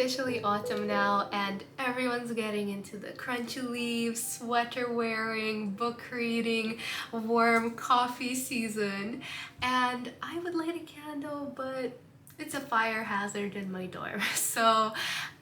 officially autumn now, and everyone's getting into the crunchy leaves, sweater wearing, book reading, warm coffee season. And I would light a candle, but it's a fire hazard in my dorm. So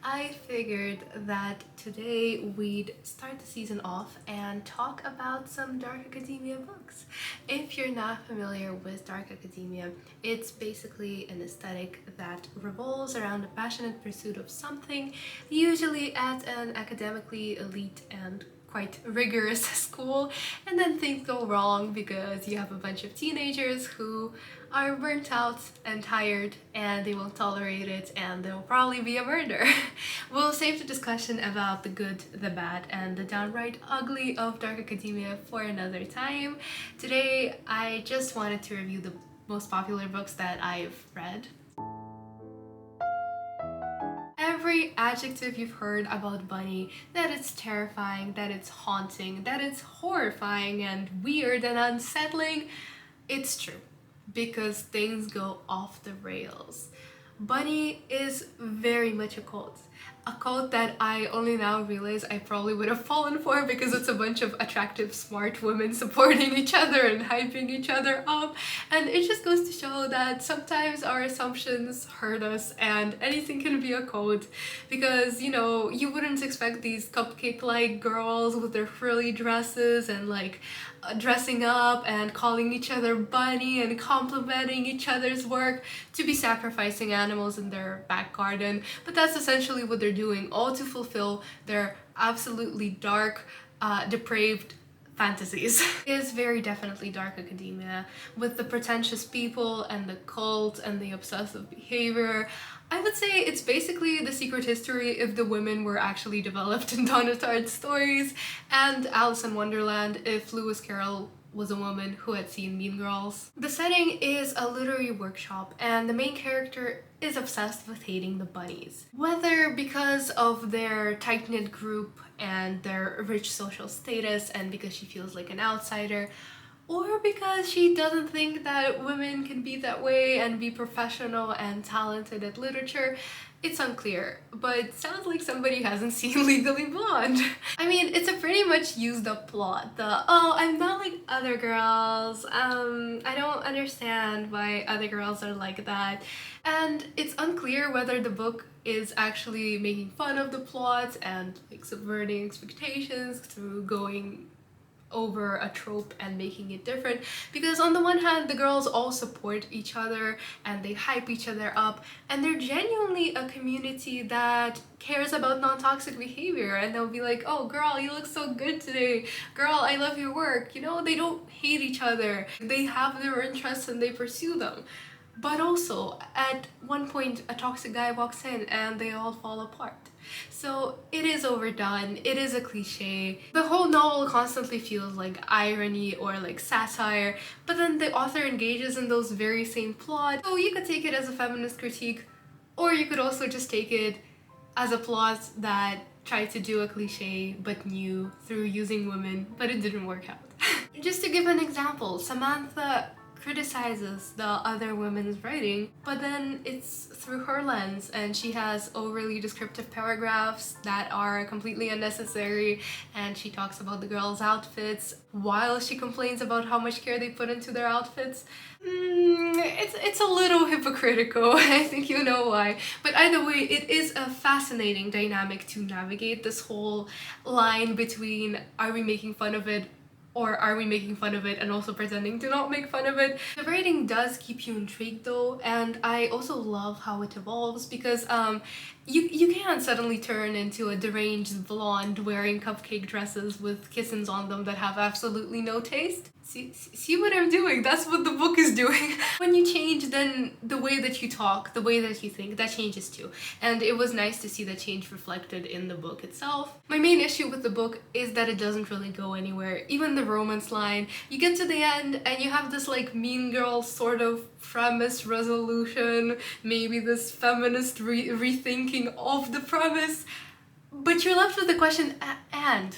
I figured that today we'd start the season off and talk about some dark academia books. If you're not familiar with dark academia, it's basically an aesthetic that revolves around the passionate pursuit of something, usually at an academically elite and quite rigorous school, and then things go wrong because you have a bunch of teenagers who are burnt out and tired and they won't tolerate it, and there'll probably be a murder. We'll save the discussion about the good, the bad, and the downright ugly of dark academia for another time. Today I just wanted to review the most popular books that I've read. Every adjective you've heard about Bunny, that it's terrifying, that it's haunting, that it's horrifying and weird and unsettling, it's true, because things go off the rails. Bunny is very much a cult that I only now realize I probably would have fallen for, because it's a bunch of attractive, smart women supporting each other and hyping each other up, and it just goes to show that sometimes our assumptions hurt us and anything can be a cult, because, you know, you wouldn't expect these cupcake-like girls with their frilly dresses and like dressing up and calling each other bunny and complimenting each other's work to be sacrificing animals in their back garden, but that's essentially what they're doing, all to fulfill their absolutely dark, depraved fantasies. It is very definitely dark academia, with the pretentious people and the cult and the obsessive behavior. I would say it's basically The Secret History if the women were actually developed in Donna Tartt's stories, and Alice in Wonderland if Lewis Carroll was a woman who had seen Mean Girls. The setting is a literary workshop, and the main character is obsessed with hating the bunnies. Whether because of their tight-knit group and their rich social status, and because she feels like an outsider, or because she doesn't think that women can be that way and be professional and talented at literature, it's unclear, but sounds like somebody hasn't seen Legally Blonde. I mean, it's a pretty much used up plot. Oh, I'm not like other girls, I don't understand why other girls are like that. And it's unclear whether the book is actually making fun of the plot and like subverting expectations through going over a trope and making it different, because on the one hand the girls all support each other and they hype each other up, and they're genuinely a community that cares about non-toxic behavior, and they'll be like, oh girl, you look so good today, girl, I love your work, you know, they don't hate each other, they have their interests and they pursue them. But also, at one point, a toxic guy walks in and they all fall apart. So it is overdone, it is a cliche. The whole novel constantly feels like irony or like satire, but then the author engages in those very same plots. So you could take it as a feminist critique, or you could also just take it as a plot that tried to do a cliche but new through using women, but it didn't work out. Just to give an example, Samantha criticizes the other women's writing, but then it's through her lens, and she has overly descriptive paragraphs that are completely unnecessary, and she talks about the girls' outfits while she complains about how much care they put into their outfits. It's a little hypocritical. I think you know why. But either way, it is a fascinating dynamic to navigate, this whole line between are we making fun of it, or are we making fun of it and also pretending to not make fun of it? The writing does keep you intrigued though, and I also love how it evolves, because you can't suddenly turn into a deranged blonde wearing cupcake dresses with kittens on them that have absolutely no taste. See what I'm doing? That's what the book is doing. When you change, then the way that you talk, the way that you think, that changes too. And it was nice to see that change reflected in the book itself. My main issue with the book is that it doesn't really go anywhere. Even the romance line, you get to the end and you have this like Mean Girl sort of premise resolution, maybe this feminist rethinking of the premise, but you're left with the question, and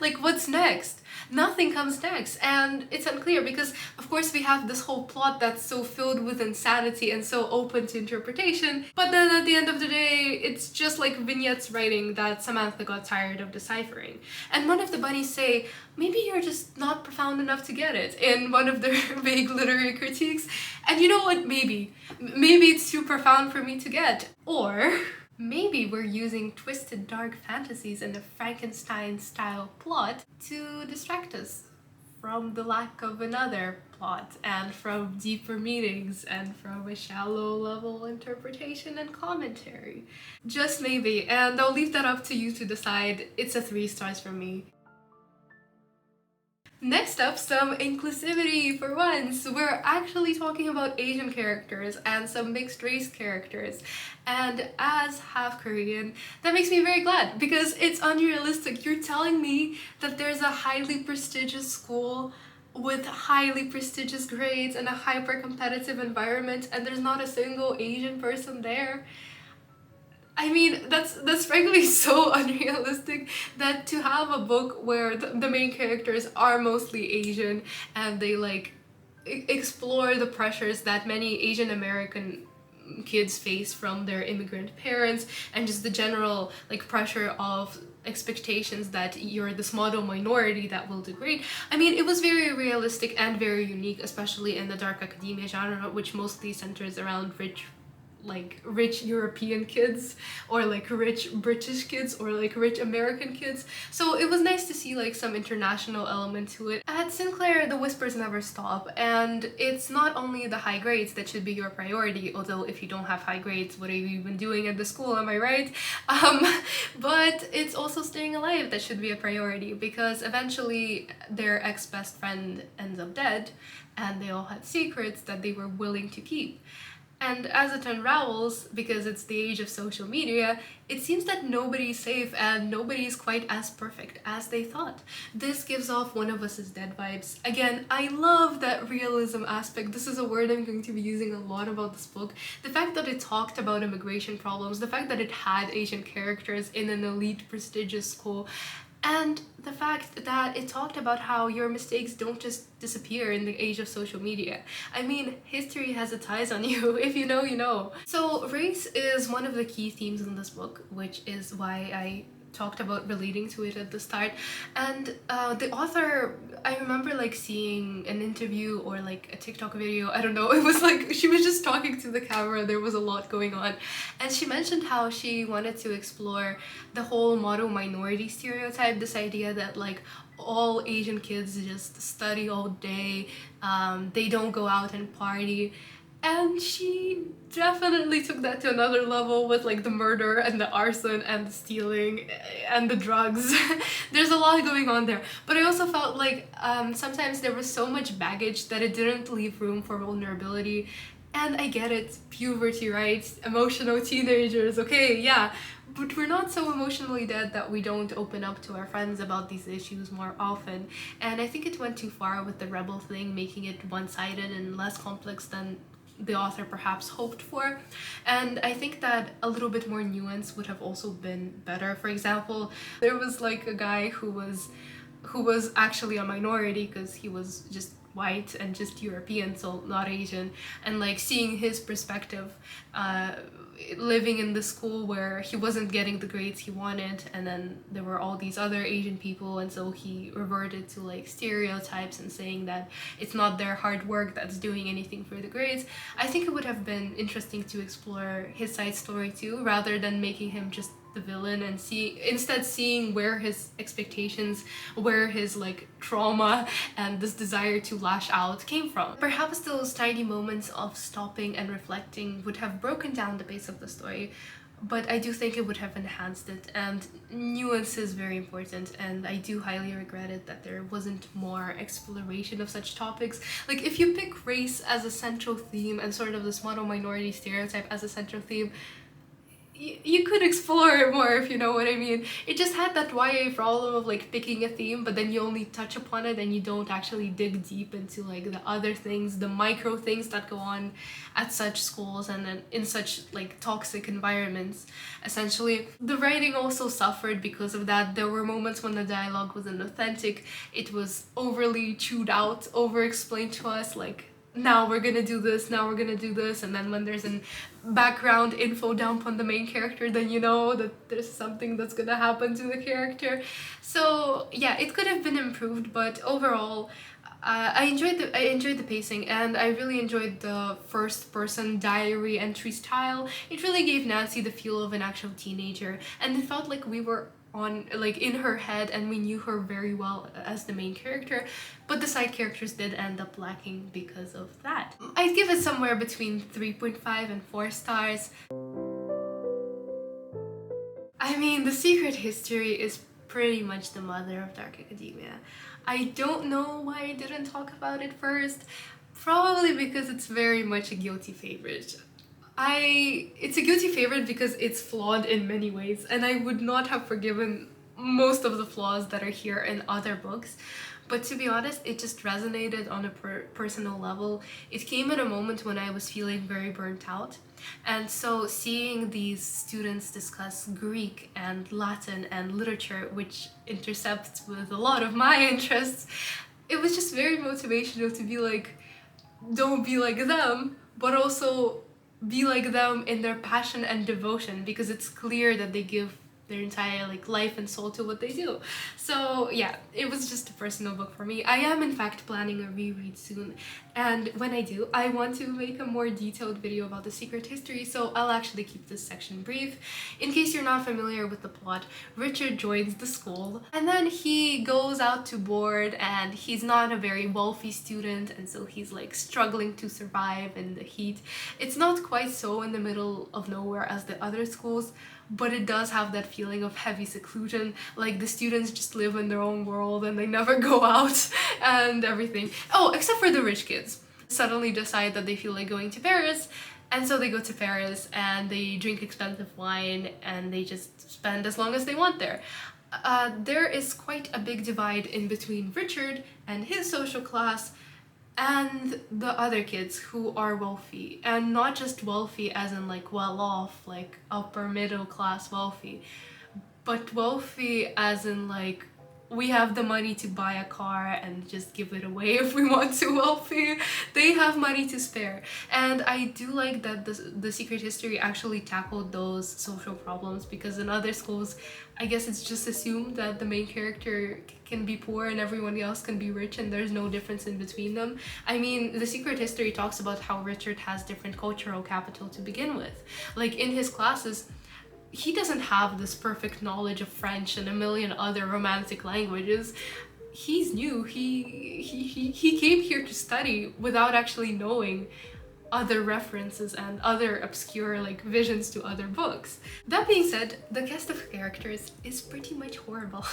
like, what's next? Nothing comes next, and it's unclear because, of course, we have this whole plot that's so filled with insanity and so open to interpretation, but then at the end of the day, it's just like vignettes writing that Samantha got tired of deciphering. And one of the bunnies say, maybe you're just not profound enough to get it, in one of their vague literary critiques. And you know what? Maybe it's too profound for me to get. Or maybe we're using twisted dark fantasies and a Frankenstein-style plot to distract us from the lack of another plot, and from deeper meanings, and from a shallow level interpretation and commentary. Just maybe, and I'll leave that up to you to decide. It's a 3 stars from me. Next up, some inclusivity for once. We're actually talking about Asian characters and some mixed race characters. And as half Korean, that makes me very glad because it's unrealistic. You're telling me that there's a highly prestigious school with highly prestigious grades and a hyper competitive environment, and there's not a single Asian person there? I mean, that's frankly so unrealistic, that to have a book where the main characters are mostly Asian and they like explore the pressures that many Asian American kids face from their immigrant parents, and just the general like pressure of expectations that you're this model minority that will do great. I mean, it was very realistic and very unique, especially in the dark academia genre, which mostly centers around rich European kids, or like rich British kids, or like rich American kids. So it was nice to see like some international element to it. At Sinclair, the whispers never stop, and it's not only the high grades that should be your priority, although if you don't have high grades, what are you even doing at the school, am I right? But it's also staying alive that should be a priority, because eventually their ex-best friend ends up dead, and they all had secrets that they were willing to keep. And as it unravels, because it's the age of social media, it seems that nobody's safe and nobody's quite as perfect as they thought. This gives off One of Us is Dead vibes. Again, I love that realism aspect. This is a word I'm going to be using a lot about this book. The fact that it talked about immigration problems, the fact that it had Asian characters in an elite prestigious school, and the fact that it talked about how your mistakes don't just disappear in the age of social media. I mean, history has its eyes on you. If you know, you know. So race is one of the key themes in this book, which is why I talked about relating to it at the start. And the author, I remember like seeing an interview or like a TikTok video, I don't know, it was like she was just talking to the camera, there was a lot going on, and she mentioned how she wanted to explore the whole model minority stereotype, this idea that like all Asian kids just study all day, they don't go out and party. And she definitely took that to another level with like the murder and the arson and the stealing and the drugs. There's a lot going on there. But I also felt like sometimes there was so much baggage that it didn't leave room for vulnerability. And I get it, puberty, right? Emotional teenagers, okay, yeah. But we're not so emotionally dead that we don't open up to our friends about these issues more often. And I think it went too far with the rebel thing, making it one-sided and less complex than the author perhaps hoped for. And I think that a little bit more nuance would have also been better. For example, there was like a guy who was actually a minority because he was just white and just European, so not Asian, and like seeing his perspective, living in the school where he wasn't getting the grades he wanted, and then there were all these other Asian people, and so he reverted to like stereotypes and saying that it's not their hard work that's doing anything for the grades. I think it would have been interesting to explore his side story too, rather than making him just the villain, and instead seeing where his expectations, where his like trauma and this desire to lash out came from. Perhaps those tiny moments of stopping and reflecting would have broken down the pace of the story, but I do think it would have enhanced it, and nuance is very important, and I do highly regret it that there wasn't more exploration of such topics. Like, if you pick race as a central theme and sort of this model minority stereotype as a central theme, you could explore it more, if you know what I mean. It just had that YA problem of like picking a theme, but then you only touch upon it and you don't actually dig deep into like the other things, the micro things that go on at such schools and then in such like toxic environments. Essentially, the writing also suffered because of that. There were moments when the dialogue wasn't authentic. It was overly chewed out, over explained to us, like, now we're gonna do this, now we're gonna do this, and then when there's an background info dump on the main character, then you know that there's something that's gonna happen to the character. So yeah, it could have been improved, but overall I enjoyed the pacing, and I really enjoyed the first person diary entry style. It really gave Nancy the feel of an actual teenager, and it felt like we were on like in her head and we knew her very well as the main character, but the side characters did end up lacking because of that. I'd give it somewhere between 3.5 and 4 stars. I mean, The Secret History is pretty much the mother of Dark Academia. I don't know why I didn't talk about it first. Probably because it's very much a guilty favorite. It's a guilty favorite because it's flawed in many ways, and I would not have forgiven most of the flaws that are here in other books. But to be honest, it just resonated on a personal level. It came at a moment when I was feeling very burnt out. And so seeing these students discuss Greek and Latin and literature, which intercepts with a lot of my interests, it was just very motivational to be like, don't be like them, but also be like them in their passion and devotion, because it's clear that they give their entire like life and soul to what they do. So yeah, it was just a personal book for me. I am in fact planning a reread soon, and when I do, I want to make a more detailed video about The Secret History, so I'll actually keep this section brief. In case you're not familiar with the plot, Richard joins the school and then he goes out to board, and he's not a very wealthy student, and so he's like struggling to survive in the heat. It's not quite so in the middle of nowhere as the other schools, but it does have that feeling of heavy seclusion, like the students just live in their own world and they never go out and everything. Oh, except for the rich kids. Suddenly decide that they feel like going to Paris, and so they go to Paris and they drink expensive wine and they just spend as long as they want there. There is quite a big divide in between Richard and his social class and the other kids who are wealthy, and not just wealthy as in like well off, like upper middle class wealthy, but wealthy as in like we have the money to buy a car and just give it away if we want to wealthy. They have money to spare. And I do like that the Secret History actually tackled those social problems, because in other schools, I guess it's just assumed that the main character can be poor and everyone else can be rich, and there's no difference in between them. I mean, The Secret History talks about how Richard has different cultural capital to begin with. Like in his classes, he doesn't have this perfect knowledge of French and a million other romantic languages. He's new. He came here to study without actually knowing other references and other obscure like visions to other books. That being said, the cast of characters is pretty much horrible.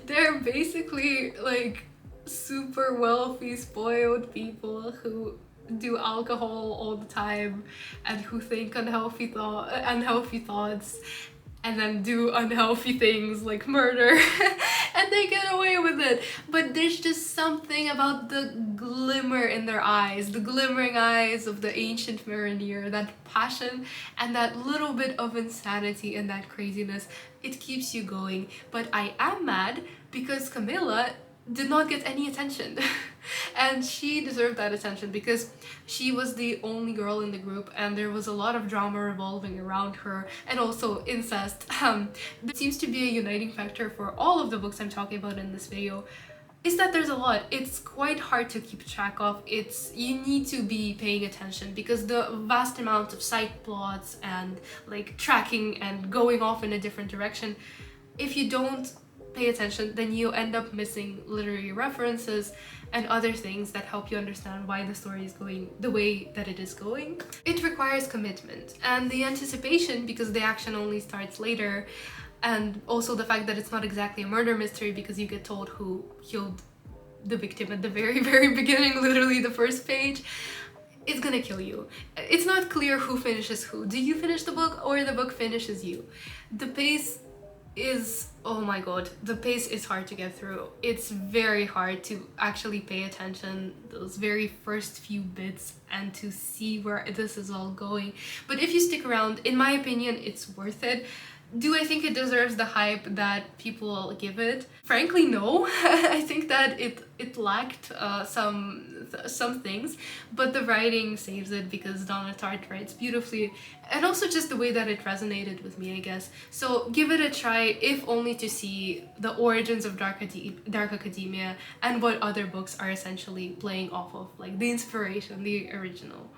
They're basically like super wealthy, spoiled people who do alcohol all the time and who think unhealthy thoughts and then do unhealthy things like murder and they get away with it. But there's just something about the glimmer in their eyes, the glimmering eyes of the ancient mariner, that passion and that little bit of insanity and that craziness. It keeps you going. But I am mad because Camilla did not get any attention. And she deserved that attention because she was the only girl in the group and there was a lot of drama revolving around her, and also incest. There seems to be a uniting factor for all of the books I'm talking about in this video, is that there's a lot. It's quite hard to keep track of. You need to be paying attention because the vast amount of side plots and like tracking and going off in a different direction, if you don't pay attention, then you end up missing literary references and other things that help you understand why the story is going the way that it is going. It requires commitment and the anticipation because the action only starts later, and also the fact that it's not exactly a murder mystery because you get told who killed the victim at the very beginning, literally the first page. it's gonna kill you. It's not clear who finishes who. Do you finish the book or the book finishes you? The pace is, oh my god, the pace is hard to get through. It's very hard to actually pay attention those very first few bits and to see where this is all going. But if you stick around, in my opinion, it's worth it. Do I think it deserves the hype that people give it? Frankly, no. I think that it lacked some things, but the writing saves it because Donna Tartt writes beautifully, and also just the way that it resonated with me, I guess. So give it a try, if only to see the origins of Dark Academia and what other books are essentially playing off of, like the inspiration, the original.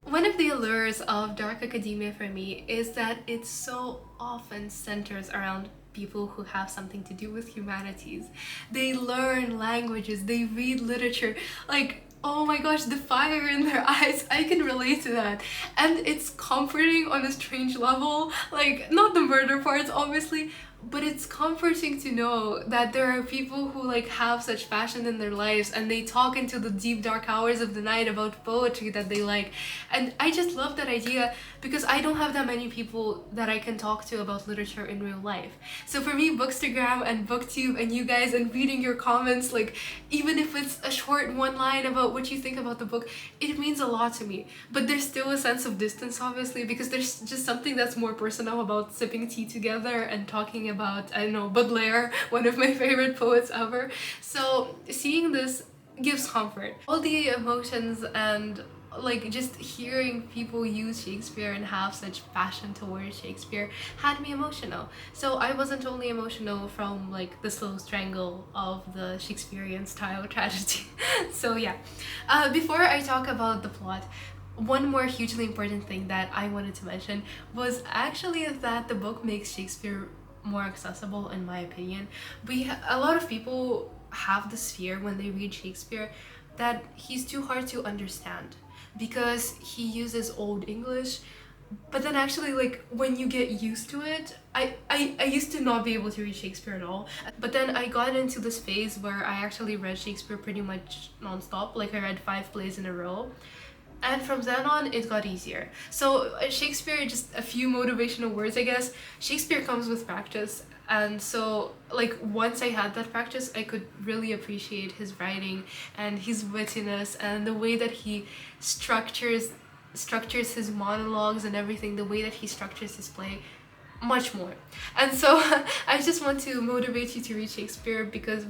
One of the allures of Dark Academia for me is that it so often centers around people who have something to do with humanities. They learn languages, they read literature, like, oh my gosh, the fire in their eyes, I can relate to that. And it's comforting on a strange level, like, not the murder parts, obviously, but it's comforting to know that there are people who like have such passion in their lives and they talk into the deep dark hours of the night about poetry that they like. And I just love that idea because I don't have that many people that I can talk to about literature in real life. So for me, Bookstagram and Booktube and you guys and reading your comments, like even if it's a short one line about what you think about the book, it means a lot to me. But there's still a sense of distance, obviously, because there's just something that's more personal about sipping tea together and talking about, I don't know, Baudelaire, one of my favorite poets ever. So seeing this gives comfort. All the emotions and like just hearing people use Shakespeare and have such passion towards Shakespeare had me emotional. So I wasn't only emotional from like the slow strangle of the Shakespearean style tragedy. So yeah, before I talk about the plot, one more hugely important thing that I wanted to mention was actually that the book makes Shakespeare more accessible, in my opinion. A lot of people have this fear when they read Shakespeare that he's too hard to understand because he uses Old English. But then actually, like, when you get used to it, I used to not be able to read Shakespeare at all. But then I got into this phase where I actually read Shakespeare pretty much non-stop. Like, I read 5 plays in a row. And from then on, it got easier. So Shakespeare, just a few motivational words, I guess. Shakespeare comes with practice. And so, like, once I had that practice, I could really appreciate his writing and his wittiness and the way that he structures his monologues and everything, the way that he structures his play, much more. And so I just want to motivate you to read Shakespeare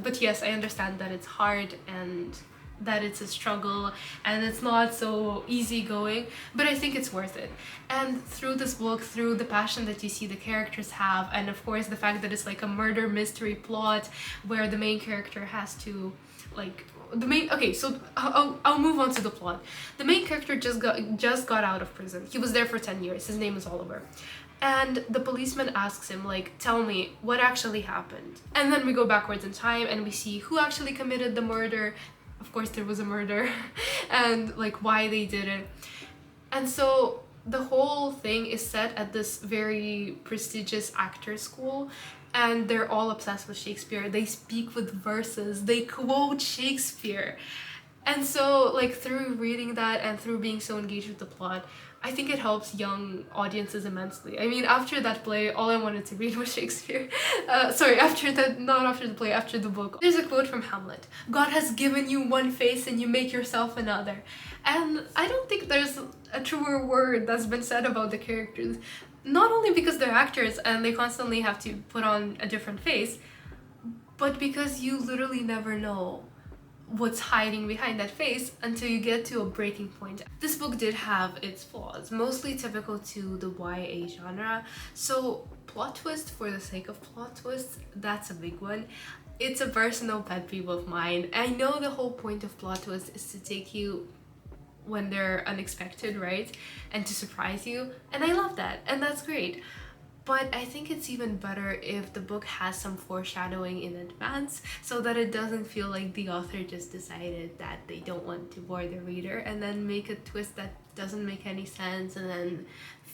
but yes, I understand that it's hard and that it's a struggle and it's not so easygoing, but I think it's worth it. And through this book, through the passion that you see the characters have, and of course the fact that it's like a murder mystery plot where the main character has to I'll move on to the plot. The main character just got out of prison. He was there for 10 years. His name is Oliver. And the policeman asks him, like, tell me what actually happened. And then we go backwards in time and we see who actually committed the murder. Of course there was a murder and like why they did it. And so the whole thing is set at this very prestigious actor school and they're all obsessed with Shakespeare. They speak with verses, they quote Shakespeare. And so like through reading that and through being so engaged with the plot, I think it helps young audiences immensely. I mean, after that play, all I wanted to read was Shakespeare. Not after the play, after the book. There's a quote from Hamlet. God has given you one face and you make yourself another. And I don't think there's a truer word that's been said about the characters. Not only because they're actors and they constantly have to put on a different face, but because you literally never know what's hiding behind that face until you get to a breaking point. This book did have its flaws, mostly typical to the YA genre. So plot twist for the sake of plot twists, that's a big one. It's a personal pet peeve of mine. I know the whole point of plot twists is to take you when they're unexpected, right? And to surprise you. And I love that, and that's great. But I think it's even better if the book has some foreshadowing in advance so that it doesn't feel like the author just decided that they don't want to bore the reader and then make a twist that doesn't make any sense and then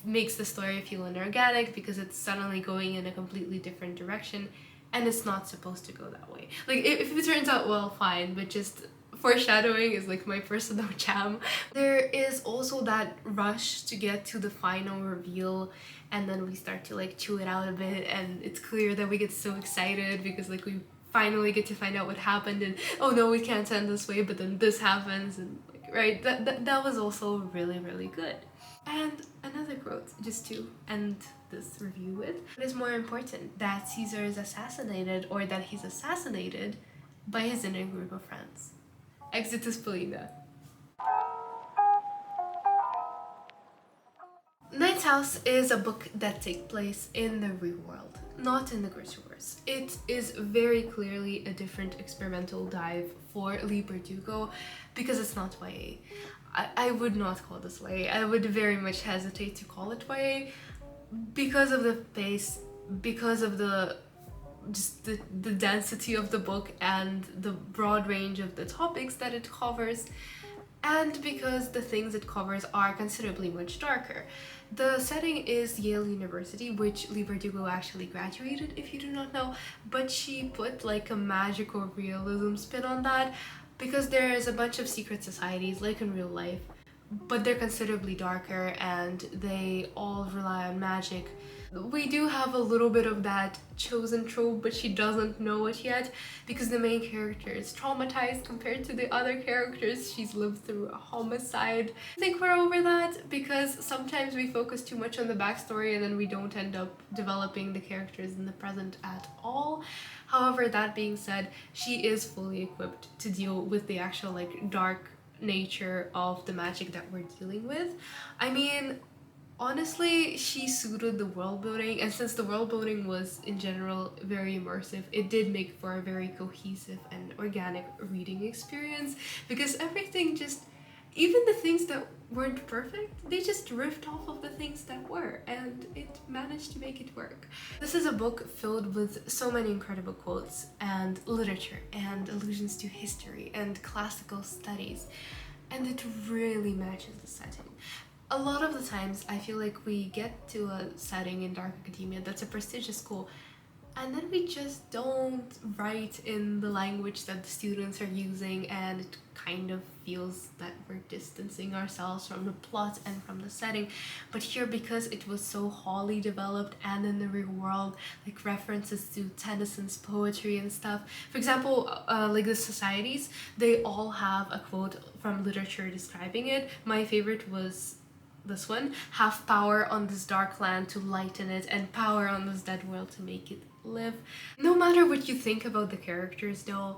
makes the story feel inorganic because it's suddenly going in a completely different direction. and it's not supposed to go that way. Like, if it turns out well, fine, but just foreshadowing is like my personal jam. There is also that rush to get to the final reveal, and then we start to like chew it out a bit, and it's clear that we get so excited because like we finally get to find out what happened, and oh no, we can't end this way, but then this happens, and like, right, that was also really, really good. And another quote, just to end this review with: "What is more important, that Caesar is assassinated or that he's assassinated by his inner group of friends?" Exitus Polina. Ninth House is a book that takes place in the real world, not in the Grishaverse. It is very clearly a different experimental dive for Lee Berdugo because it's not YA. I would not call this YA. I would very much hesitate to call it YA because of the pace, because of the density of the book and the broad range of the topics that it covers, and because the things it covers are considerably much darker. The setting is Yale University, which Lee Berdugo actually graduated, if you do not know, but she put like a magical realism spin on that because there is a bunch of secret societies like in real life, but they're considerably darker and they all rely on magic. We do have a little bit of that chosen trope, but she doesn't know it yet because the main character is traumatized compared to the other characters. She's lived through a homicide. I think we're over that because sometimes we focus too much on the backstory and then we don't end up developing the characters in the present at all. However, that being said, she is fully equipped to deal with the actual like dark nature of the magic that we're dealing with. I mean, honestly, she suited the world building, and since the world building was in general very immersive, it did make for a very cohesive and organic reading experience because everything just, even the things that weren't perfect, they just riffed off of the things that were, and it managed to make it work. This is a book filled with so many incredible quotes and literature and allusions to history and classical studies, and it really matches the setting. A lot of the times I feel like we get to a setting in dark academia that's a prestigious school and then we just don't write in the language that the students are using, and it kind of feels that we're distancing ourselves from the plot and from the setting. But here, because it was so wholly developed and in the real world, like references to Tennyson's poetry and stuff. For example, like the societies, they all have a quote from literature describing it. My favorite was this one: "Have power on this dark land to lighten it, and power on this dead world to make it live." No matter what you think about the characters though,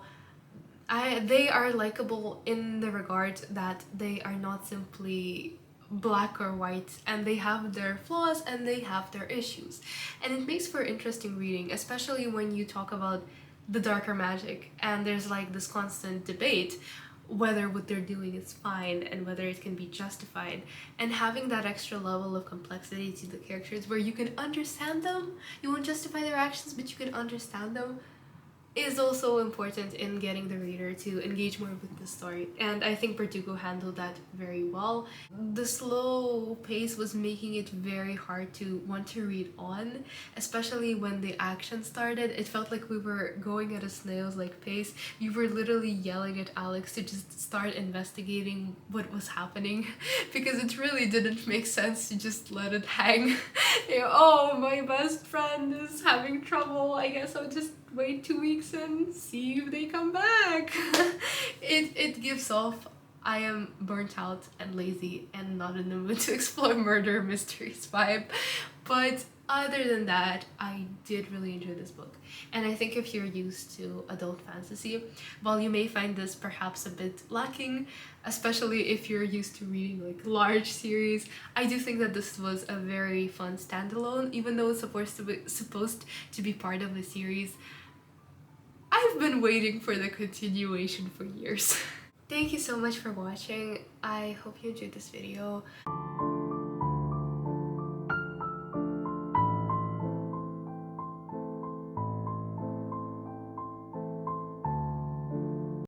they are likable in the regard that they are not simply black or white, and they have their flaws and they have their issues, and it makes for interesting reading, especially when you talk about the darker magic and there's like this constant debate whether what they're doing is fine and whether it can be justified, and having that extra level of complexity to the characters where you can understand them. You won't justify their actions, but you can understand them, is also important in getting the reader to engage more with the story, and I think Berdugo handled that very well. The slow pace was making it very hard to want to read on, especially when the action started. It felt like we were going at a snail's like pace. We were literally yelling at Alex to just start investigating what was happening because it really didn't make sense to just let it hang. You know, oh, my best friend is having trouble, I guess I'll just wait 2 weeks and see if they come back. It gives off I am burnt out and lazy and not in the mood to explore murder mysteries vibe. But other than that, I did really enjoy this book, and I think if you're used to adult fantasy, while you may find this perhaps a bit lacking, especially if you're used to reading like large series, I do think that this was a very fun standalone, even though it's supposed to be part of a series. I've been waiting for the continuation for years. Thank you so much for watching. I hope you enjoyed this video.